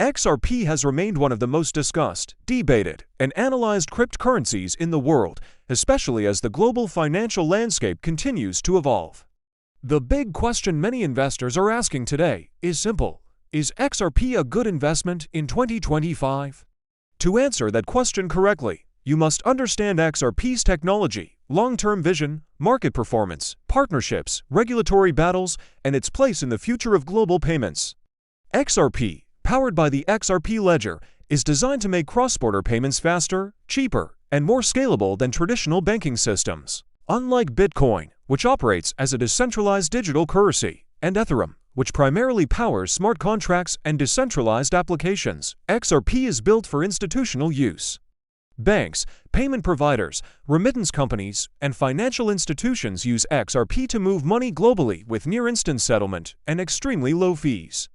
XRP has remained one of the most discussed, debated, and analyzed cryptocurrencies in the world, especially as the global financial landscape continues to evolve. The big question many investors are asking today is simple: is XRP a good investment in 2025? To answer that question correctly, you must understand XRP's technology, long-term vision, market performance, partnerships, regulatory battles, and its place in the future of global payments. XRP, powered by the XRP ledger, is designed to make cross-border payments faster, cheaper, and more scalable than traditional banking systems. Unlike Bitcoin, which operates as a decentralized digital currency, and Ethereum, which primarily powers smart contracts and decentralized applications, XRP is built for institutional use. Banks, payment providers, remittance companies, and financial institutions use XRP to move money globally with near-instant settlement and extremely low fees.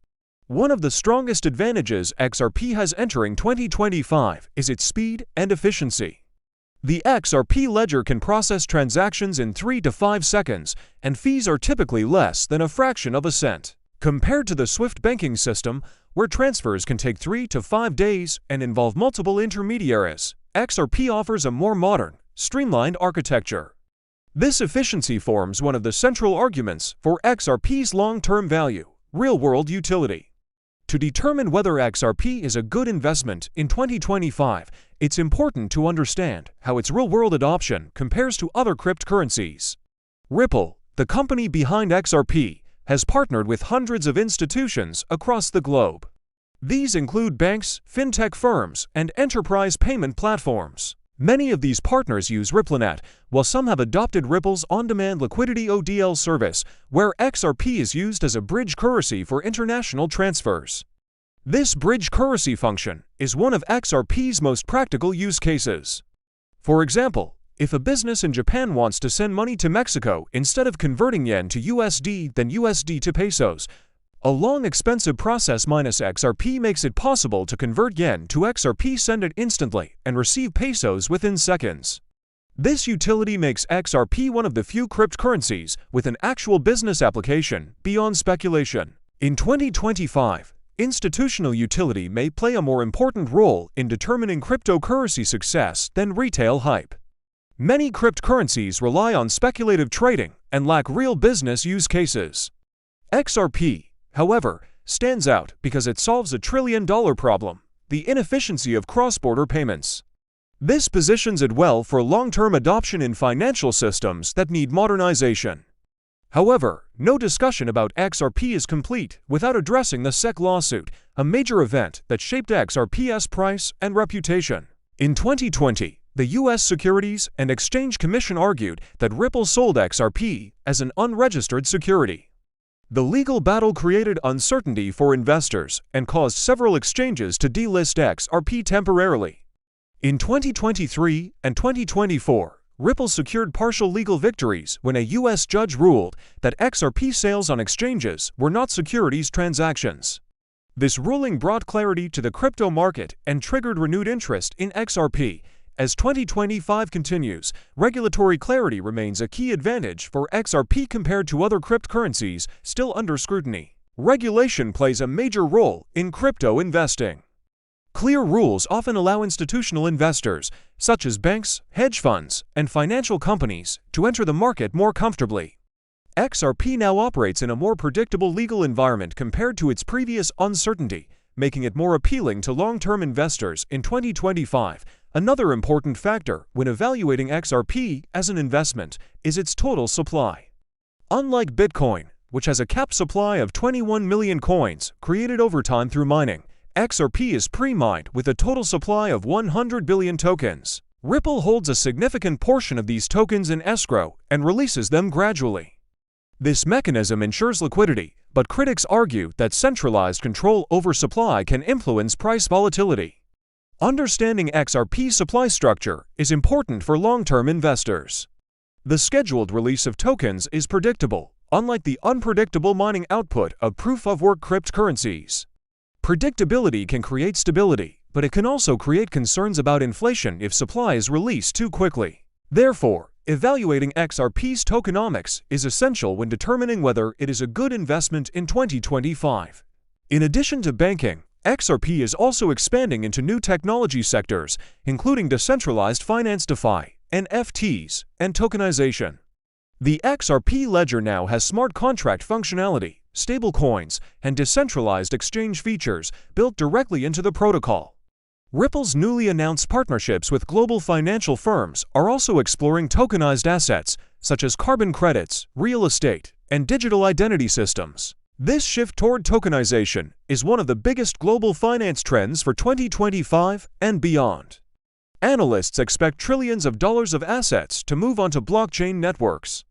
One of the strongest advantages XRP has entering 2025 is its speed and efficiency. The XRP ledger can process transactions in 3 to 5 seconds, and fees are typically less than a fraction of a cent. Compared to the SWIFT banking system, where transfers can take 3 to 5 days and involve multiple intermediaries, XRP offers a more modern, streamlined architecture. This efficiency forms one of the central arguments for XRP's long-term value, real-world utility. To determine whether XRP is a good investment in 2025, it's important to understand how its real-world adoption compares to other cryptocurrencies. Ripple, the company behind XRP, has partnered with hundreds of institutions across the globe. These include banks, fintech firms, and enterprise payment platforms. Many of these partners use RippleNet, while some have adopted Ripple's on-demand liquidity ODL service, where XRP is used as a bridge currency for international transfers. This bridge currency function is one of XRP's most practical use cases. For example, if a business in Japan wants to send money to Mexico instead of converting yen to USD then USD to pesos, a long expensive process minus XRP makes it possible to convert yen to XRP, send it instantly, and receive pesos within seconds. This utility makes XRP one of the few cryptocurrencies with an actual business application beyond speculation. In 2025, institutional utility may play a more important role in determining cryptocurrency success than retail hype. Many cryptocurrencies rely on speculative trading and lack real business use cases. XRP, however, stands out because it solves a trillion-dollar problem: the inefficiency of cross-border payments. This positions it well for long-term adoption in financial systems that need modernization. However, no discussion about XRP is complete without addressing the SEC lawsuit, a major event that shaped XRP's price and reputation. In 2020, the U.S. Securities and Exchange Commission argued that Ripple sold XRP as an unregistered security. The legal battle created uncertainty for investors and caused several exchanges to delist XRP temporarily. In 2023 and 2024, Ripple secured partial legal victories when a U.S. judge ruled that XRP sales on exchanges were not securities transactions. This ruling brought clarity to the crypto market and triggered renewed interest in XRP. As 2025 continues, regulatory clarity remains a key advantage for XRP compared to other cryptocurrencies still under scrutiny. Regulation plays a major role in crypto investing. Clear rules often allow institutional investors, such as banks, hedge funds, and financial companies, to enter the market more comfortably. XRP now operates in a more predictable legal environment compared to its previous uncertainty, making it more appealing to long-term investors in 2025. Another important factor when evaluating XRP as an investment is its total supply. Unlike Bitcoin, which has a capped supply of 21 million coins created over time through mining, XRP is pre-mined with a total supply of 100 billion tokens. Ripple holds a significant portion of these tokens in escrow and releases them gradually. This mechanism ensures liquidity, but critics argue that centralized control over supply can influence price volatility. Understanding XRP's supply structure is important for long-term investors. The scheduled release of tokens is predictable, unlike the unpredictable mining output of proof-of-work cryptocurrencies. Predictability can create stability, but it can also create concerns about inflation if supply is released too quickly. Therefore, evaluating XRP's tokenomics is essential when determining whether it is a good investment in 2025. In addition to banking, XRP is also expanding into new technology sectors, including decentralized finance DeFi, NFTs, and tokenization. The XRP ledger now has smart contract functionality, stablecoins, and decentralized exchange features built directly into the protocol. Ripple's newly announced partnerships with global financial firms are also exploring tokenized assets, such as carbon credits, real estate, and digital identity systems. This shift toward tokenization is one of the biggest global finance trends for 2025 and beyond. Analysts expect trillions of dollars of assets to move onto blockchain networks.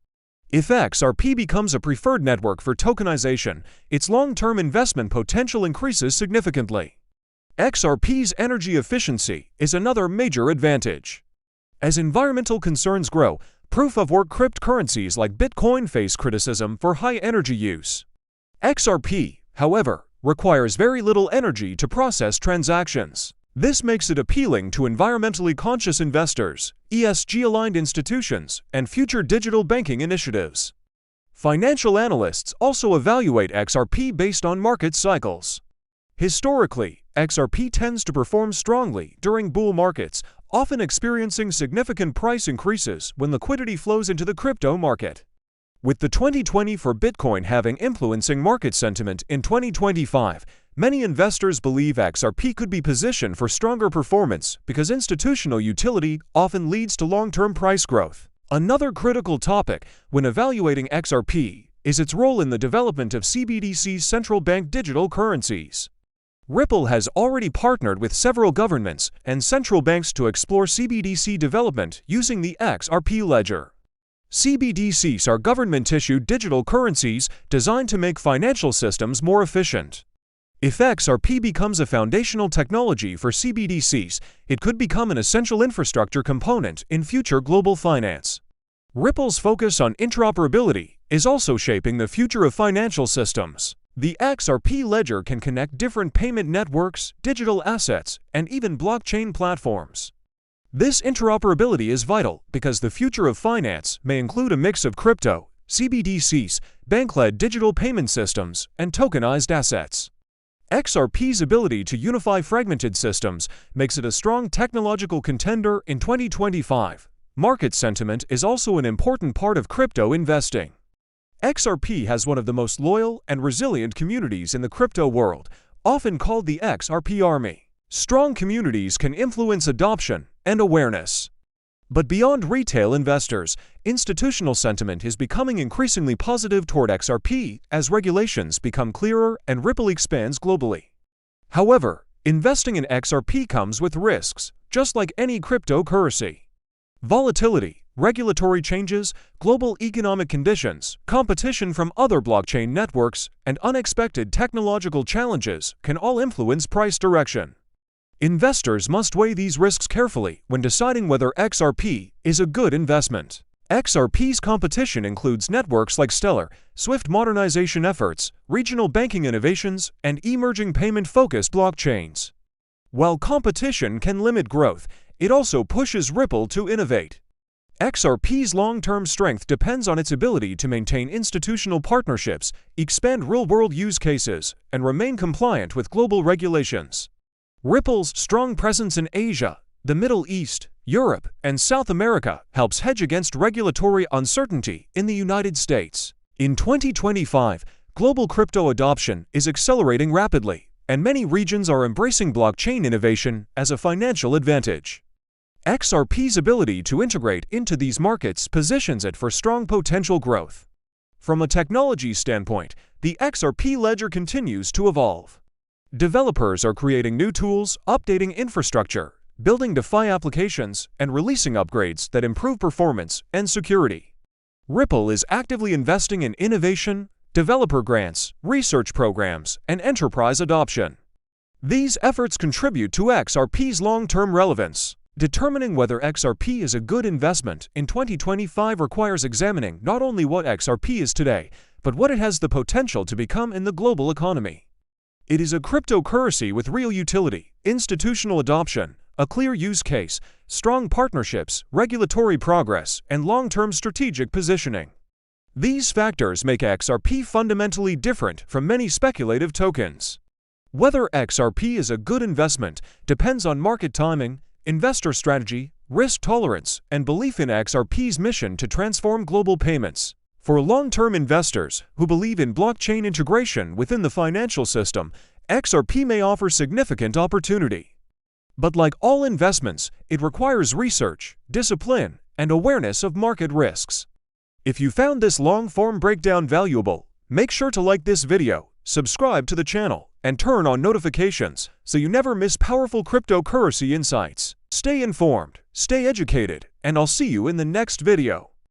If XRP becomes a preferred network for tokenization, its long-term investment potential increases significantly. XRP's energy efficiency is another major advantage. As environmental concerns grow, proof-of-work cryptocurrencies like Bitcoin face criticism for high energy use. XRP, however, requires very little energy to process transactions. This makes it appealing to environmentally conscious investors, ESG-aligned institutions, and future digital banking initiatives. Financial analysts also evaluate XRP based on market cycles. Historically, XRP tends to perform strongly during bull markets, often experiencing significant price increases when liquidity flows into the crypto market. With the 2020 for Bitcoin having influencing market sentiment in 2025, many investors believe XRP could be positioned for stronger performance because institutional utility often leads to long-term price growth. Another critical topic when evaluating XRP is its role in the development of CBDCs, central bank digital currencies. Ripple has already partnered with several governments and central banks to explore CBDC development using the XRP ledger. CBDCs are government-issued digital currencies designed to make financial systems more efficient. If XRP becomes a foundational technology for CBDCs, it could become an essential infrastructure component in future global finance. Ripple's focus on interoperability is also shaping the future of financial systems. The XRP ledger can connect different payment networks, digital assets, and even blockchain platforms. This interoperability is vital because the future of finance may include a mix of crypto, CBDCs, bank-led digital payment systems, and tokenized assets. XRP's ability to unify fragmented systems makes it a strong technological contender in 2025. Market sentiment is also an important part of crypto investing. XRP has one of the most loyal and resilient communities in the crypto world, often called the XRP Army. Strong communities can influence adoption and awareness. But beyond retail investors, institutional sentiment is becoming increasingly positive toward XRP as regulations become clearer and Ripple expands globally. However, investing in XRP comes with risks, just like any cryptocurrency. Volatility, regulatory changes, global economic conditions, competition from other blockchain networks, and unexpected technological challenges can all influence price direction. Investors must weigh these risks carefully when deciding whether XRP is a good investment. XRP's competition includes networks like Stellar, swift modernization efforts, regional banking innovations, and emerging payment-focused blockchains. While competition can limit growth, it also pushes Ripple to innovate. XRP's long-term strength depends on its ability to maintain institutional partnerships, expand real-world use cases, and remain compliant with global regulations. Ripple's strong presence in Asia, the Middle East, Europe, and South America helps hedge against regulatory uncertainty in the United States. In 2025, global crypto adoption is accelerating rapidly, and many regions are embracing blockchain innovation as a financial advantage. XRP's ability to integrate into these markets positions it for strong potential growth. From a technology standpoint, the XRP ledger continues to evolve. Developers are creating new tools, updating infrastructure, building DeFi applications, and releasing upgrades that improve performance and security. Ripple is actively investing in innovation, developer grants, research programs, and enterprise adoption. These efforts contribute to XRP's long-term relevance. Determining whether XRP is a good investment in 2025 requires examining not only what XRP is today, but what it has the potential to become in the global economy. It is a cryptocurrency with real utility, institutional adoption, a clear use case, strong partnerships, regulatory progress, and long-term strategic positioning. These factors make XRP fundamentally different from many speculative tokens. Whether XRP is a good investment depends on market timing, investor strategy, risk tolerance, and belief in XRP's mission to transform global payments. For long-term investors who believe in blockchain integration within the financial system, XRP may offer significant opportunity. But like all investments, it requires research, discipline, and awareness of market risks. If you found this long-form breakdown valuable, make sure to like this video, subscribe to the channel, and turn on notifications so you never miss powerful cryptocurrency insights. Stay informed, stay educated, and I'll see you in the next video.